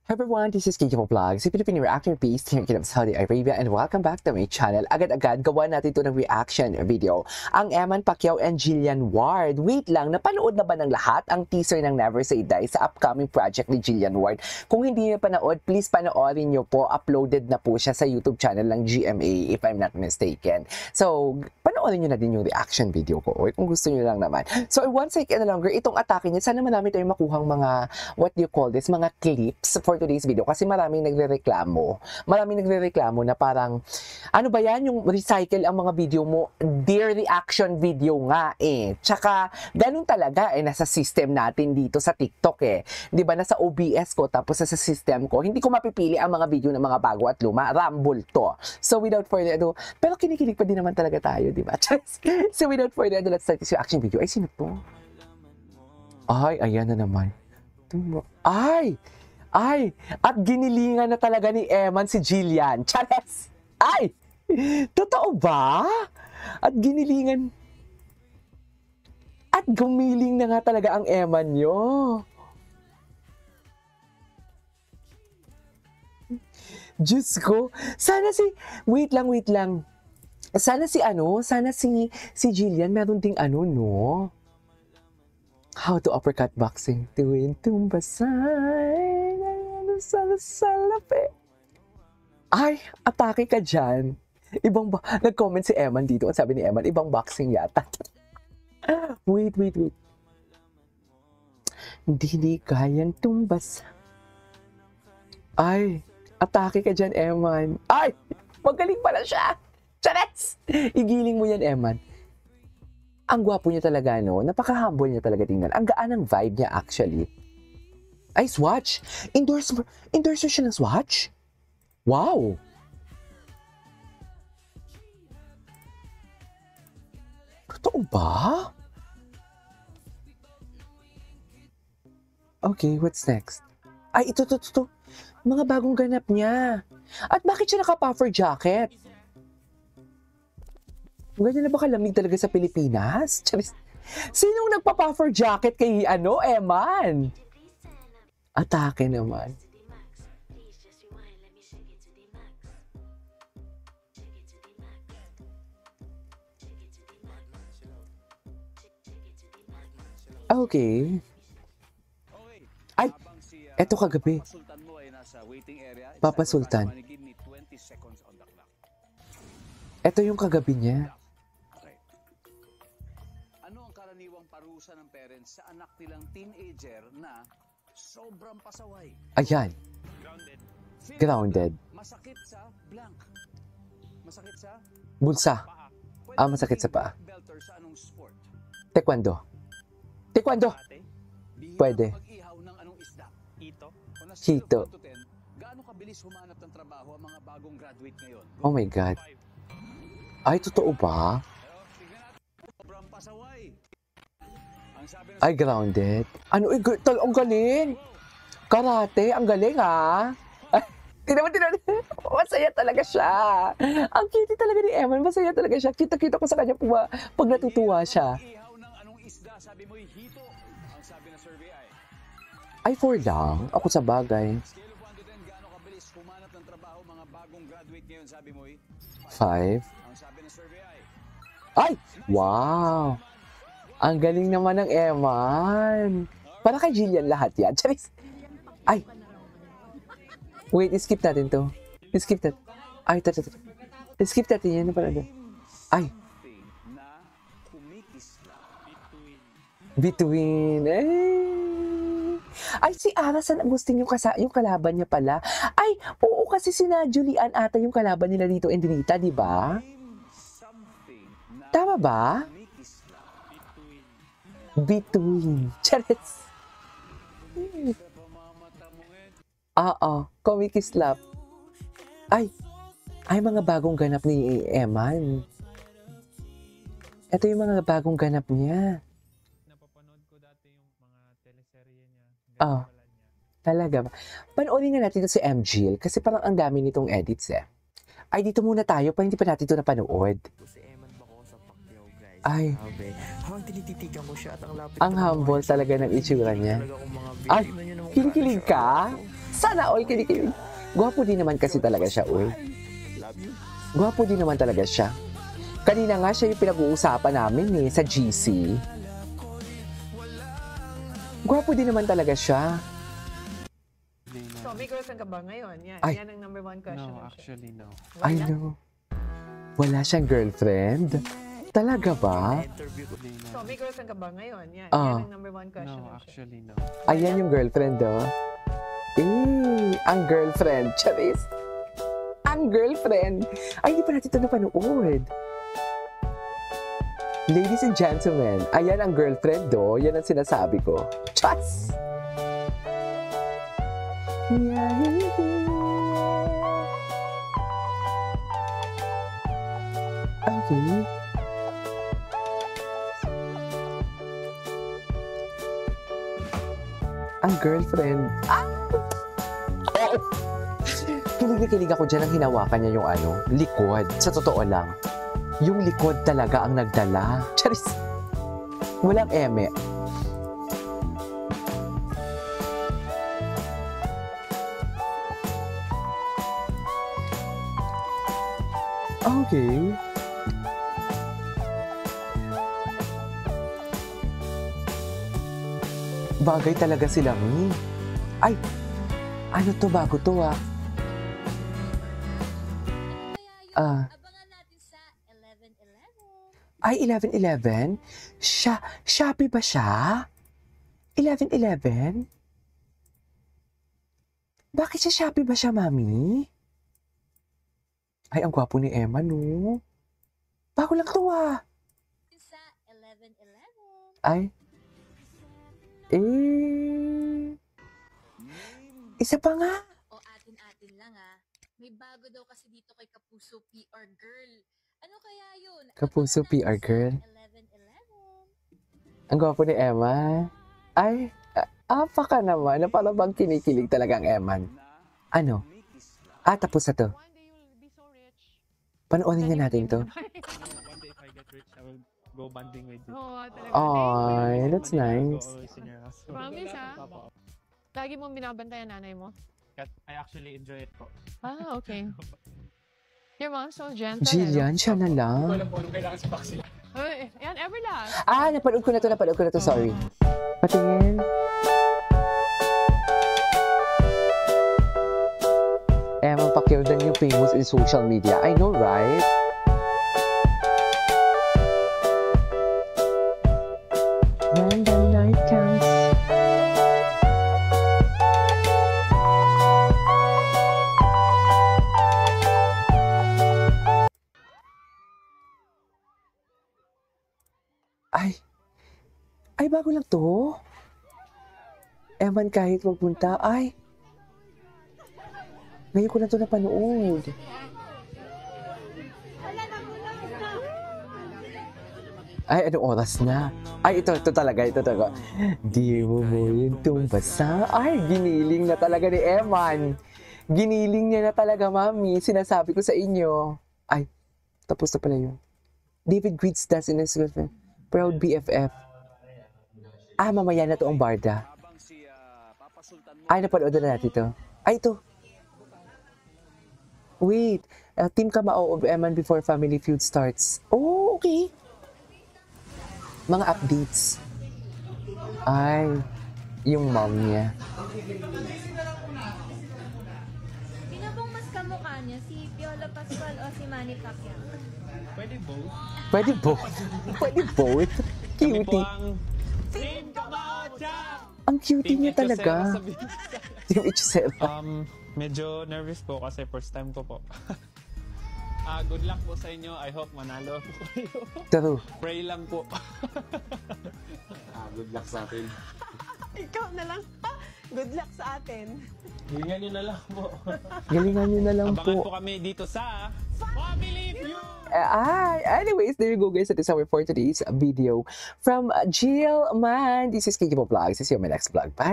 Hi everyone, this is Kiki Vlogs, si Philippine reactor piece here in Saudi Arabia, and welcome back to my channel. Agad-agad gawa natin ito ng reaction video. Ang Eman Pacquiao and Jillian Ward. Wait lang, napanood na ba ng lahat ang teaser ng Never Say Die sa upcoming project ni Jillian Ward? Kung hindi niyo panood, please panoorin niyo po. Uploaded na po siya sa YouTube channel ng GMA if I'm not mistaken. So, panoorin niyo na din yung reaction video ko or kung gusto niyo lang naman. So, one second na longer, itong atake niya, sana marami tayong makuhang mga, what do you call this, mga clips for today's video kasi maraming nagrereklamo na parang ano ba yan yung recycle ang mga video mo, dear reaction video nga tsaka ganun talaga nasa system natin dito sa TikTok di ba, nasa OBS ko tapos sa system ko hindi ko mapipili ang mga video ng mga bago at luma, rumble to. So without further ado, pero kinikilig pa din naman talaga tayo, di ba? So without further ado, let's start this reaction video. Ay, sino to? Ay, ayan na naman. Ay, at ginilingan na talaga ni Eman si Jillian. Chares! Ay! Totoo ba? At ginilingan. At gumiling na nga talaga ang Eman nyo. Diyos ko. Sana si... Wait lang. Sana si Jillian meron ding no? How to uppercut boxing. Tuwing tumbasay. Salape. Ay, atake ka dyan. Nag-comment si Eman dito. At sabi ni Eman, ibang boxing yata. Wait. Hindi kayang tumbas. Ay, atake ka dyan, Eman. Ay, magaling pala siya. Charets! Igiling mo yan, Eman. Ang gwapo niya talaga, no? Napaka-humble niya talaga tingnan. Ang gaan ng vibe niya, actually. Ay, Swatch! Endorser siya ng Swatch? Wow! Totoo ba? Okay, what's next? Ay, ito. Mga bagong ganap niya. At bakit siya naka-puffer jacket? Ganyan na ba kalamig talaga sa Pilipinas? Sinong nagpa-puffer jacket kay Eman? Atake naman. Okay. Ay! Eto kagabi. Papa Sultan. Eto yung kagabi niya. Ano ang karaniwang parusa ng parents sa anak nilang teenager na sobrang pasaway? Ayan. Grounded. Masakit sa blank. Masakit sa bulsa. Masakit sa paa. Belter sa anong sport? Taekwondo. Pwede. Mag-ihaw ng anong isda? Hito. Gaano kabilis humanap ng trabaho ang mga bagong graduate ngayon? Oh my God. Ay, totoo ba? Sobrang pasaway. Ay, grounded. Ano, ang galing. Karate, ang galing Tinaman. Masaya talaga siya. Ang cute talaga ni Eman. Masaya talaga siya. Kita-kita ko sa kanya pag natutuwa siya. Ihaw ng anong isda, sabi mo hito. Ang sabi ng survey ay 4 lang. Ako sa bagay. Scale of 1 to 10, gaano kabilis humanap ng trabaho mga bagong graduate ngayon, sabi mo 5. Ang sabi ng survey Ay! Wow! Ang galing naman ng Eman. Para kay Jillian lahat yan. Charis. Ay! Wait, skip natin to. Skip natin. Ay, ito. Skip natin yan. Ay! Between. Ay, si Ara, saan gusto yung kalaban niya pala? Ay, oo, kasi sina Julian ata yung kalaban nila dito, Endrita, di ba? Tama ba? Between. Charits. Comic slap. Ay, mga bagong ganap ni Eman. Ito yung mga bagong ganap niya. Napapanood ko dati yung mga teleserye niya. Talaga ba? Panoorin nga natin ito si MJill kasi parang ang dami nitong edits Ay, dito muna tayo hindi pa natin ito napanood. Si Eman Bako sa Pacquiao, guys. Ay. Habang tinititigan ko siya at ang lapit. Ang humble talaga ng itsura niya. Ay, kinikilig ka? Sana all kinikilig. Gwapo din naman kasi talaga siya, uy. Gwapo din naman talaga siya. Kanina nga siya yung pinag-uusapan namin sa GC. Gwapo din naman talaga siya. So, may girlfriend ka ba ngayon? Yan, Ay. yan ang number one question. No, actually no. I know. Wala siyang girlfriend? Talaga ba? Interview ko. So, may girlfriend ka ba ngayon? Yan, Ah. yan ang number one question. No, actually no. Ayan yung girlfriend, oh. Ang girlfriend. Charis. Ang girlfriend. Ay, hindi pa natin ito napanood. Ladies and gentlemen, ayan ang girlfriend, do. Yan ang sinasabi ko. Chas! Okay. Ang girlfriend. Ah! Oh! Kilig na kilig ako dyan ang hinawakan niya yung likod. Sa totoo lang. Yung likod talaga ang nagdala. Charis! Walang eme. Okay. Bagay talaga sila, Mi. Ay! Ano to? Bago to, ah. Abangan natin sa 11/11. Ay, 11/11? Shopee ba siya? 11/11? Bakit siya Shopee ba siya, Mami? Ay, ang gwapo ni Emma, no? Bago lang to, ah. Sa 11/11. Ay. Isa pa nga. O atin-atin lang may bago daw kasi dito kay Kapuso PR Girl. Ano kaya yun? Kapuso Abangan natin PR sa Girl. 11/11. Ang gwapo ni Emma. Ay, apaka naman. Na parang bang kinikilig talaga ang Emman. Ano? Tapos na to. One day you'll be so rich. Panoorin nga natin to. One day if I get rich, I will go banding with you. Oo, talaga. Ay, that's One day I'll nice. go always in your house. Promise, Lagi mong binabantayan nanay mo? I actually enjoy it po. Okay. Your mom's so gentle. Jillian, siya na lang. Yan, Everlast. Napanood ko na to, sorry. Patingin. Emma Pacquiao, the new famous in social media. I know, right? When the night comes. Ay, bago lang to. Eman kahit magpunta, ngayon ko lang to napanood. Ay, anong oras na? Ay, ito talaga. Di mo yung tumbasa. Ay, giniling na talaga ni Eman. Giniling niya na talaga, Mami. Sinasabi ko sa inyo. Ay, tapos na pala yun. David greets Das in his girlfriend. Proud BFF. Mamaya na to ang Barda. Habang si Papa Sultan mo Ay, napanood na natin ito. Ay, ito. Wait. Team Kamao of Eman before Family Feud starts. Oh, okay. Mga updates. Ay, yung mom niya. Sino pong mas kamukha niya? Si Piolo Pascual o si Manny Pacquiao? Pwede both. Pwede both. Pwede both. Kami po Cutie. ang Team Kamao Champ! Ang cutie niya talaga. Team Ichusera. Medyo nervous po kasi first time ko po. Good luck po sa inyo. I hope manalo po kayo. True. Pray lang po. Good luck sa atin. Ikaw na lang. Good luck sa atin. Hilingan nyo na lang po. Galingan niyo na lang Abangan po. po kami dito sa Family Feud! Anyways, there you go guys. That is our for today's video from Jill Man. This is Kiki Vlogs. See you on my next vlog. Bye.